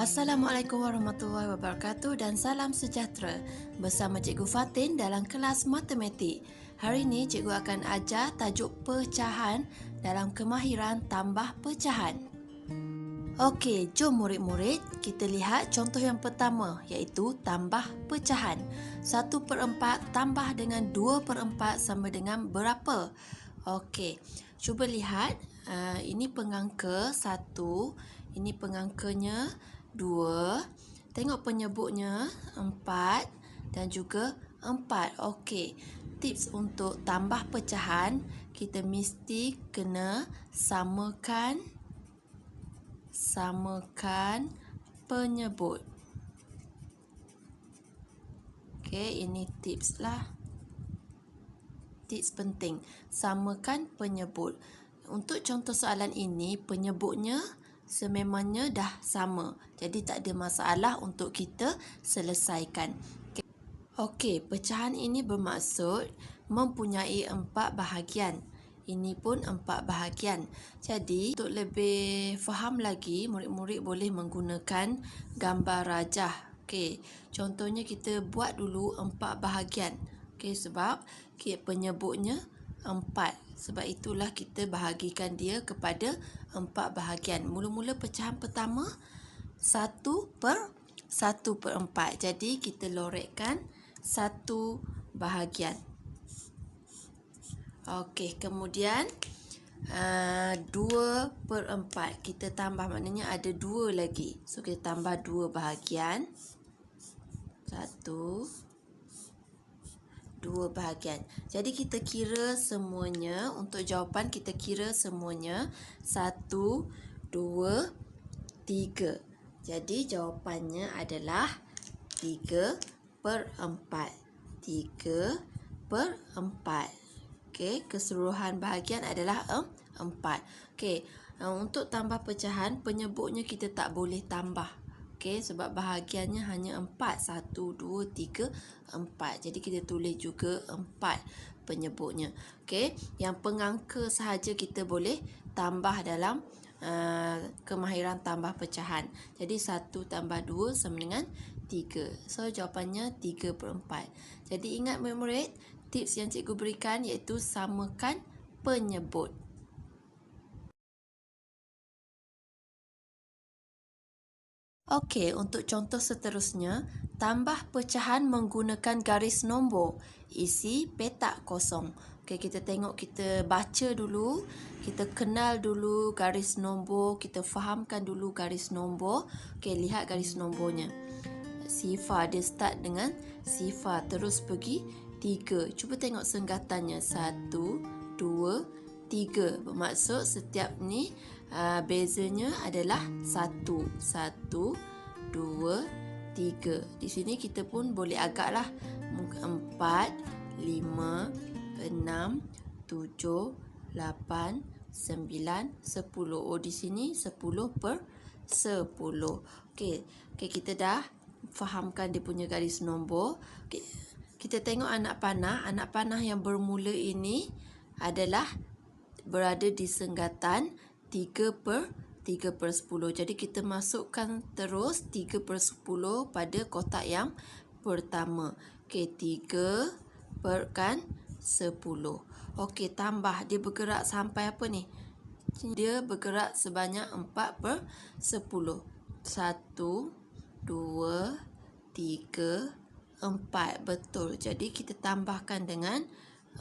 Assalamualaikum warahmatullahi wabarakatuh dan salam sejahtera. Bersama Cikgu Fatin dalam kelas matematik. Hari ini cikgu akan ajar tajuk pecahan dalam kemahiran tambah pecahan. Okey, jom murid-murid kita lihat contoh yang pertama iaitu tambah pecahan. 1/4 tambah dengan 2/4 sama dengan berapa? Okey, cuba lihat. Ini pengangka 1, ini pengangkanya 2. Tengok penyebutnya 4 dan juga 4. Okey, tips untuk tambah pecahan, kita mesti kena samakan penyebut. Okey, ini tips lah. Tips penting, samakan penyebut. Untuk contoh soalan ini, penyebutnya sememangnya dah sama. Jadi tak ada masalah untuk kita selesaikan. Okey, pecahan ini bermaksud mempunyai 4 bahagian. Ini pun 4 bahagian. Jadi, untuk lebih faham lagi, murid-murid boleh menggunakan gambar rajah. Okey, contohnya kita buat dulu 4 bahagian. Okey, sebab penyebutnya 4. Sebab itulah kita bahagikan dia kepada 4 bahagian. Mula-mula pecahan pertama 1/4. Jadi kita lorekkan 1 bahagian. Okey, kemudian 2/4. Kita tambah, maknanya ada 2 lagi. So kita tambah 2 bahagian. 1, 2 bahagian. Jadi kita kira semuanya. Untuk jawapan kita kira semuanya 1, 2, 3. Jadi jawapannya adalah 3/4. 3/4. Okey, keseluruhan bahagian adalah 4. Okey, untuk tambah pecahan, penyebutnya kita tak boleh tambah. Okey, sebab bahagiannya hanya 4. 1, 2, 3, 4. Jadi kita tulis juga 4 penyebutnya. Okey, yang pengangka sahaja kita boleh tambah dalam kemahiran tambah pecahan. Jadi 1 tambah 2 sama dengan 3. So jawapannya 3/4. Jadi ingat murid-murid, tips yang cikgu berikan iaitu samakan penyebut. Okey, untuk contoh seterusnya, tambah pecahan menggunakan garis nombor. Isi petak kosong. Okey, kita tengok, kita baca dulu, kita kenal dulu garis nombor, kita fahamkan dulu garis nombor. Okey, lihat garis nombornya. Sifar, dia start dengan sifar terus pergi 3. Cuba tengok senggatannya 1, 2, 3. Bermaksud setiap ni bezanya adalah 1. 1, 2, 3. Di sini kita pun boleh agaklah 4, 5, 6, 7, 8, 9, 10. Oh, di sini 10/10. Okey, kita dah fahamkan dia punya garis nombor. Okay. Kita tengok anak panah. Anak panah yang bermula ini adalah berada di senggatan 3/10. Jadi kita masukkan terus 3/10 pada kotak yang pertama. Okey, 3/10. Okey, tambah. Dia bergerak sampai apa ni? Dia bergerak sebanyak 4/10. 1, 2, 3, 4. Betul. Jadi kita tambahkan dengan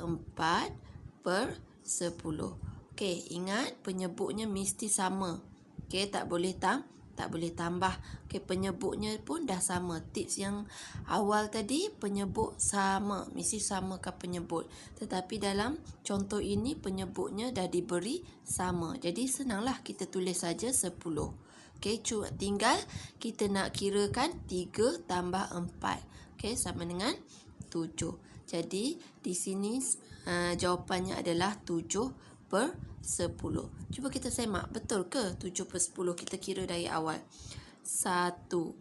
4/10. Okey, ingat penyebutnya mesti sama. Okey, tak boleh tambah. Okey, penyebutnya pun dah sama. Tips yang awal tadi, penyebut sama, mesti samakan penyebut. Tetapi dalam contoh ini penyebutnya dah diberi sama. Jadi senanglah, kita tulis saja 10. Okey, tinggal kita nak kirakan 3 tambah 4. Okey, sama dengan 7. Jadi di sini jawapannya adalah 7/10. Cuba kita semak, betul ke 7/10 kita kira dari awal? 1,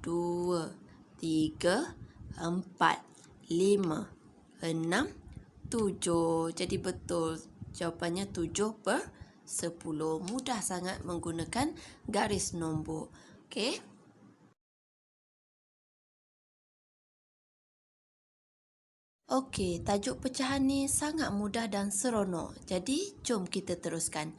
2, 3, 4, 5, 6, 7. Jadi betul, jawapannya 7/10. Mudah sangat menggunakan garis nombor. Okey. Okey, tajuk pecahan ni sangat mudah dan seronok. Jadi, jom kita teruskan.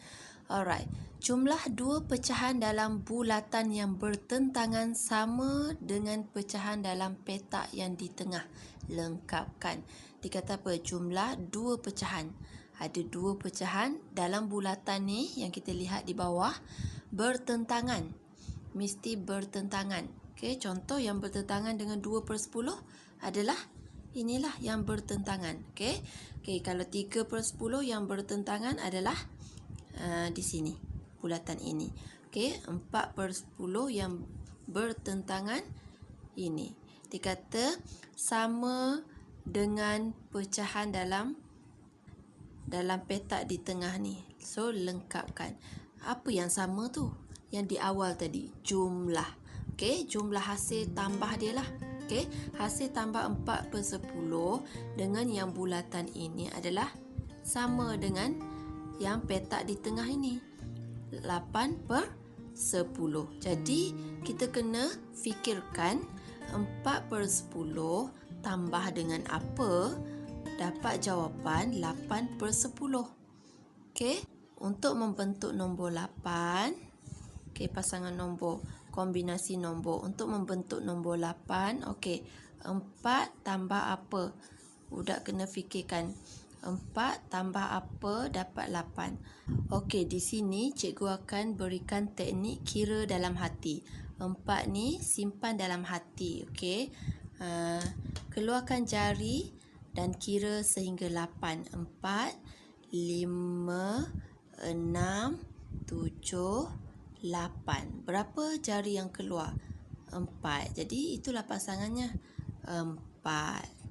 Alright. Jumlah dua pecahan dalam bulatan yang bertentangan sama dengan pecahan dalam petak yang di tengah. Lengkapkan. Dikata apa? Jumlah dua pecahan. Ada dua pecahan dalam bulatan ni yang kita lihat di bawah bertentangan. Mesti bertentangan. Okey, contoh yang bertentangan dengan 2/10 adalah inilah yang bertentangan. Okey. Okey, kalau 3/10 yang bertentangan adalah di sini, bulatan ini. Okey, 4/10 yang bertentangan ini. Dikata sama dengan pecahan dalam petak di tengah ni. So, lengkapkan. Apa yang sama tu? Yang di awal tadi, jumlah. Okey, jumlah hasil tambah dia lah. Okey, hasil tambah 4/10 dengan yang bulatan ini adalah sama dengan yang petak di tengah ini, 8/10. Jadi, kita kena fikirkan 4/10 tambah dengan apa dapat jawapan 8/10. Okey, untuk membentuk nombor 8, okey, pasangan nombor, kombinasi nombor. Untuk membentuk nombor 8, okey, 4 tambah apa? Budak kena fikirkan. 4 tambah apa dapat 8. Okey, di sini cikgu akan berikan teknik kira dalam hati. 4 ni simpan dalam hati. Okey. Keluarkan jari dan kira sehingga 8. 4, 5, 6, 7, 8. Berapa jari yang keluar? 4. Jadi itulah pasangannya. 4.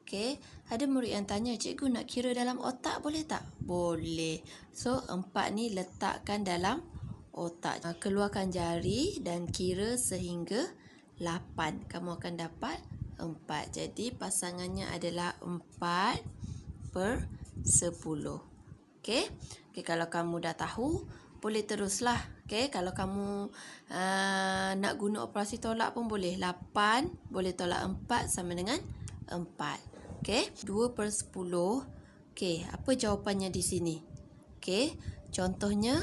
Okey, ada murid yang tanya, cikgu nak kira dalam otak boleh tak? Boleh. So, 4 ni letakkan dalam otak. Keluarkan jari dan kira sehingga 8. Kamu akan dapat 4. Jadi, pasangannya adalah 4/10. Okey? Okey, kalau kamu dah tahu, boleh teruslah. Okey, kalau kamu nak guna operasi tolak pun boleh. 8 boleh tolak 4 sama dengan 4. Okey, 2/10. Okey, apa jawapannya di sini? Okey, contohnya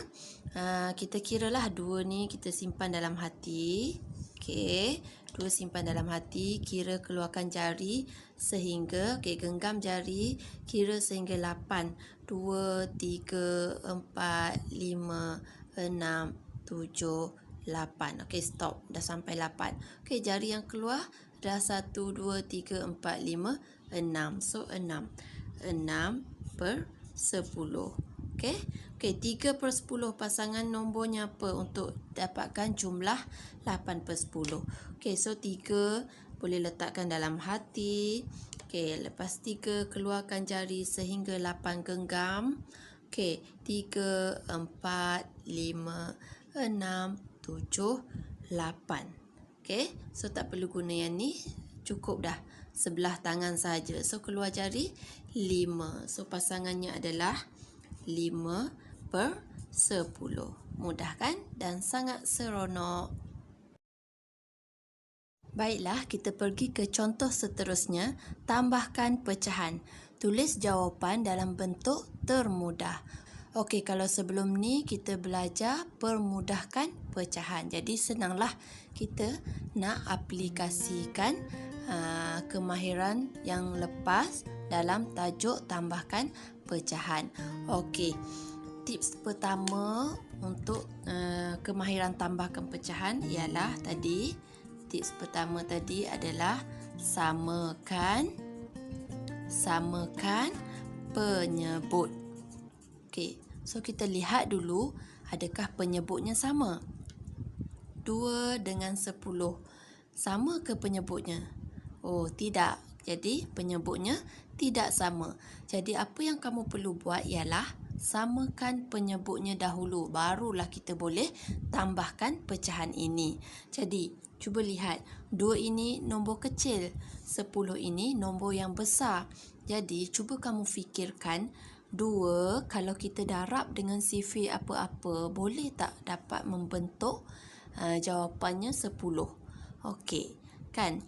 kita kiralah 2 ni kita simpan dalam hati. Okey, 2 simpan dalam hati, kira keluarkan jari sehingga, okey, genggam jari, kira sehingga 8. 2, 3, 4, 5, 6, 7, 8. Okey, stop. Dah sampai 8. Okey, jari yang keluar dah 1, 2, 3, 4, 5, 6. So, 6. 6/10. Okey. Okey, 3/10 pasangan nombornya apa untuk dapatkan jumlah 8/10? Okey, so 3 boleh letakkan dalam hati. Okey, lepas 3 keluarkan jari sehingga 8 genggam. Okey, 3, 4, 5, 6, 7, 8. Okey, so tak perlu guna yang ni. Cukup dah. Sebelah tangan saja. So, keluar jari 5. So, pasangannya adalah 5/10. Mudah kan? Dan sangat seronok. Baiklah, kita pergi ke contoh seterusnya. Tambahkan pecahan. Tulis jawapan dalam bentuk termudah. Okey, kalau sebelum ni kita belajar permudahkan pecahan. Jadi senanglah kita nak aplikasikan kemahiran yang lepas dalam tajuk tambahkan pecahan. Okey, tips pertama untuk kemahiran tambahkan pecahan ialah tips pertama tadi adalah samakan penyebut. Okey, so kita lihat dulu adakah penyebutnya sama. 2 dengan 10. Sama ke penyebutnya? Oh, tidak. Jadi, penyebutnya tidak sama. Jadi, apa yang kamu perlu buat ialah samakan penyebutnya dahulu. Barulah kita boleh tambahkan pecahan ini. Jadi, cuba lihat. 2 ini nombor kecil. 10 ini nombor yang besar. Jadi, cuba kamu fikirkan 2 kalau kita darab dengan sifir apa-apa, boleh tak dapat membentuk jawapannya 10? Okey, kan?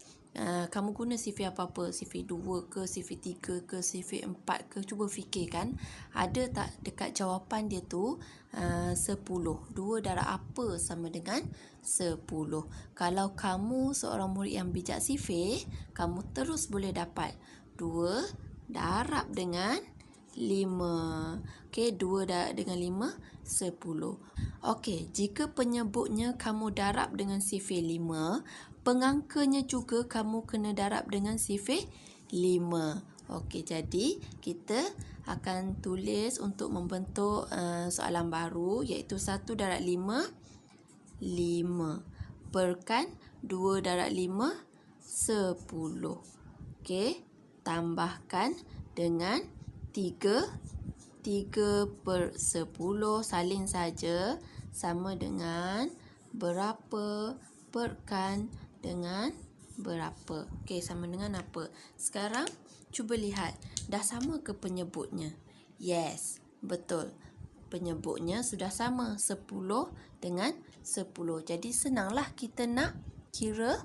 kamu guna CV apa-apa, CV 2 ke, CV 3 ke, CV 4 ke, cuba fikirkan ada tak dekat jawapan dia tu 10. 2 darab apa sama dengan 10. Kalau kamu seorang murid yang bijak CV, kamu terus boleh dapat 2 darab dengan 5. Okey, 2 darab dengan 5, 10. Okey, jika penyebutnya kamu darab dengan sifar 5, pengangkanya juga kamu kena darab dengan sifar 5. Okey, jadi kita akan tulis untuk membentuk soalan baru, iaitu 1 darab 5, 5. Perkan 2 darab 5, 10. Okey, tambahkan dengan 3 per 10 salin saja sama dengan berapa perkan dengan berapa. Okey, sama dengan apa? Sekarang cuba lihat, dah sama ke penyebutnya? Yes, betul. Penyebutnya sudah sama, 10 dengan 10. Jadi senanglah kita nak kira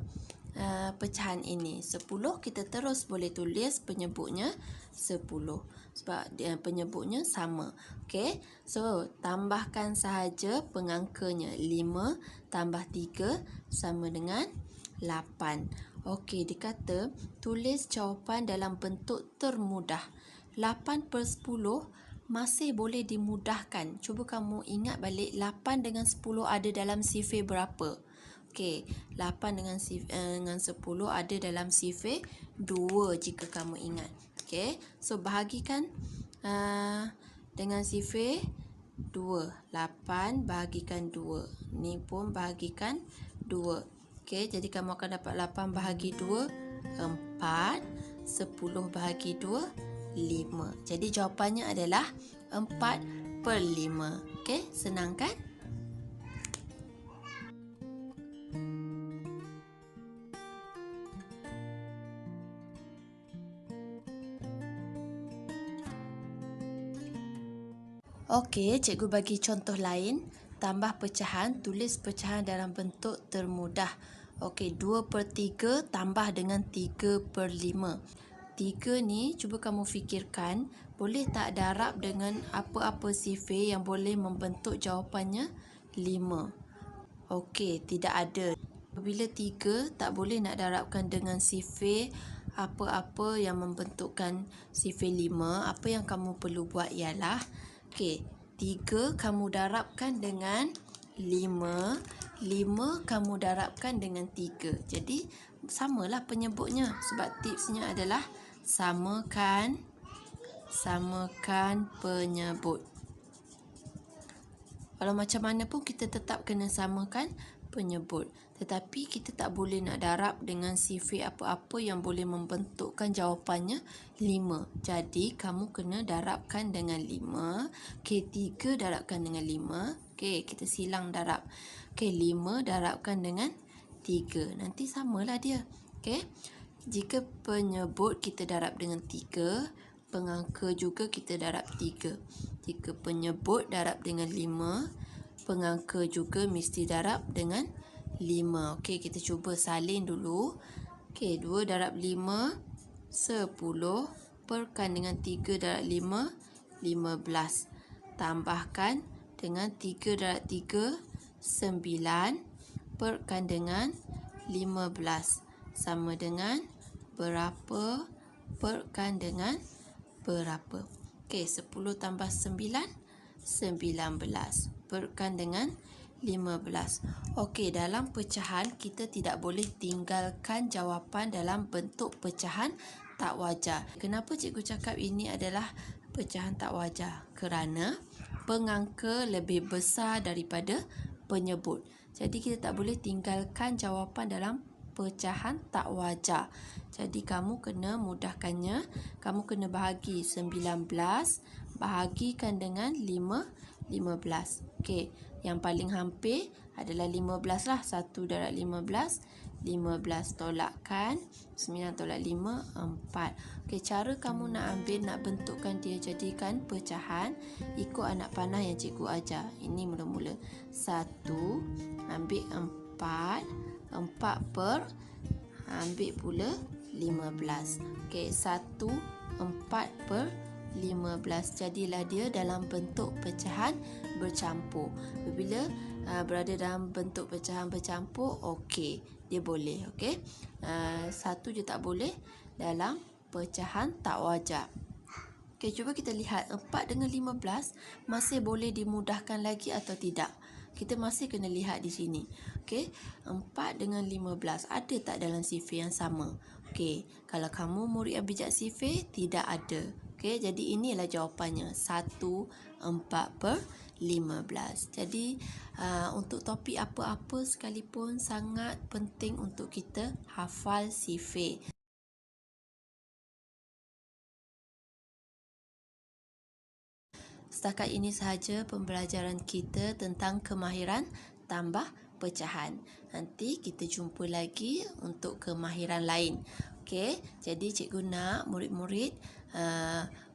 pecahan ini. 10 kita terus boleh tulis penyebutnya 10 sebab penyebutnya sama. Okey, so tambahkan sahaja pengangkanya. 5 tambah 3 sama dengan 8. Okey, dikata tulis jawapan dalam bentuk termudah. 8 per 10 masih boleh dimudahkan. Cuba kamu ingat balik 8 dengan 10 ada dalam sifar berapa? Okey, 8 dengan 10 ada dalam sifar 2 jika kamu ingat. Okey, so bahagikan dengan sifar 2. 8 bahagikan 2. Ni pun bahagikan 2. Okey, jadi kamu akan dapat 8 bahagi 2, 4. 10 bahagi 2, 5. Jadi jawapannya adalah 4 per 5. Okey, senang kan? Okey, cikgu bagi contoh lain. Tambah pecahan, tulis pecahan dalam bentuk termudah. Okey, 2 per 3 tambah dengan 3 per 5. 3 ni, cuba kamu fikirkan, boleh tak darab dengan apa-apa sifar yang boleh membentuk jawapannya 5? Okey, tidak ada. Apabila 3 tak boleh nak darabkan dengan sifar apa-apa yang membentukkan sifar 5, apa yang kamu perlu buat ialah, okey, 3 kamu darabkan dengan 5, 5 kamu darabkan dengan 3. Jadi, samalah penyebutnya sebab tipsnya adalah samakan penyebut. Kalau macam mana pun kita tetap kena samakan penyebut. Tetapi kita tak boleh nak darab dengan sifar apa-apa yang boleh membentukkan jawapannya 5. Jadi kamu kena darabkan dengan 5. Okey, 3 darabkan dengan 5. Okey, kita silang darab. Okey, 5 darabkan dengan 3. Nanti samalah dia. Okey. Jika penyebut kita darab dengan 3, pengangka juga kita darab 3. Jika penyebut darab dengan 5, pengangka juga mesti darab dengan 5. Okey, kita cuba salin dulu. Okey, 2 darab 5, 10. Perkan dengan 3 darab 5, 15. Tambahkan dengan 3 darab 3, 9. Perkan dengan 15. Sama dengan berapa? Perkan dengan berapa? Okey, 10 tambah 9, 19. Perkan dengan 15. Okey, dalam pecahan kita tidak boleh tinggalkan jawapan dalam bentuk pecahan tak wajar. Kenapa cikgu cakap ini adalah pecahan tak wajar? Kerana pengangka lebih besar daripada penyebut. Jadi kita tak boleh tinggalkan jawapan dalam pecahan tak wajar. Jadi kamu kena mudahkannya. Kamu kena bahagi 19 bahagikan dengan 5, 15. Okey, yang paling hampir adalah 15 lah. 1 darab 15, 15 tolakkan 9 tolak 5, 4. Okey, cara kamu nak ambil, nak bentukkan dia jadikan pecahan, ikut anak panah yang cikgu ajar. Ini mula-mula 1, ambil 4 per Ambil pula 15. Okey, 1/4/15. Jadilah dia dalam bentuk pecahan bercampur. Apabila berada dalam bentuk pecahan bercampur, okey, dia boleh. Okey. Satu je tak boleh, dalam pecahan tak wajar. Okey, cuba kita lihat 4 dengan 15 masih boleh dimudahkan lagi atau tidak. Kita masih kena lihat di sini. Okey, 4 dengan 15 ada tak dalam sifir yang sama? Okey, kalau kamu murid yang bijak sifir, tidak ada. Okey, jadi inilah jawapannya, 1/4/15. Jadi untuk topik apa-apa sekalipun sangat penting untuk kita hafal sifir. Setakat ini sahaja pembelajaran kita tentang kemahiran tambah pecahan. Nanti kita jumpa lagi untuk kemahiran lain. Okey, jadi cikgu nak murid-murid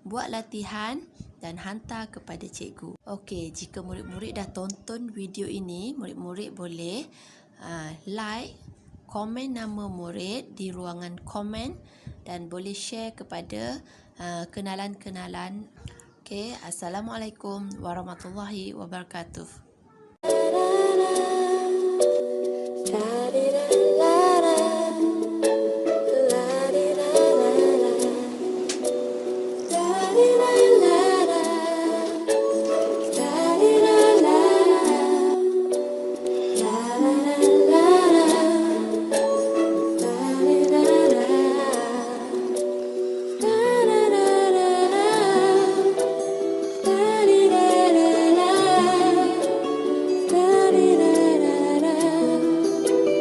buat latihan dan hantar kepada cikgu. Okey, jika murid-murid dah tonton video ini, murid-murid boleh like, komen nama murid di ruangan komen dan boleh share kepada kenalan-kenalan. Okey, Assalamualaikum warahmatullahi wabarakatuh.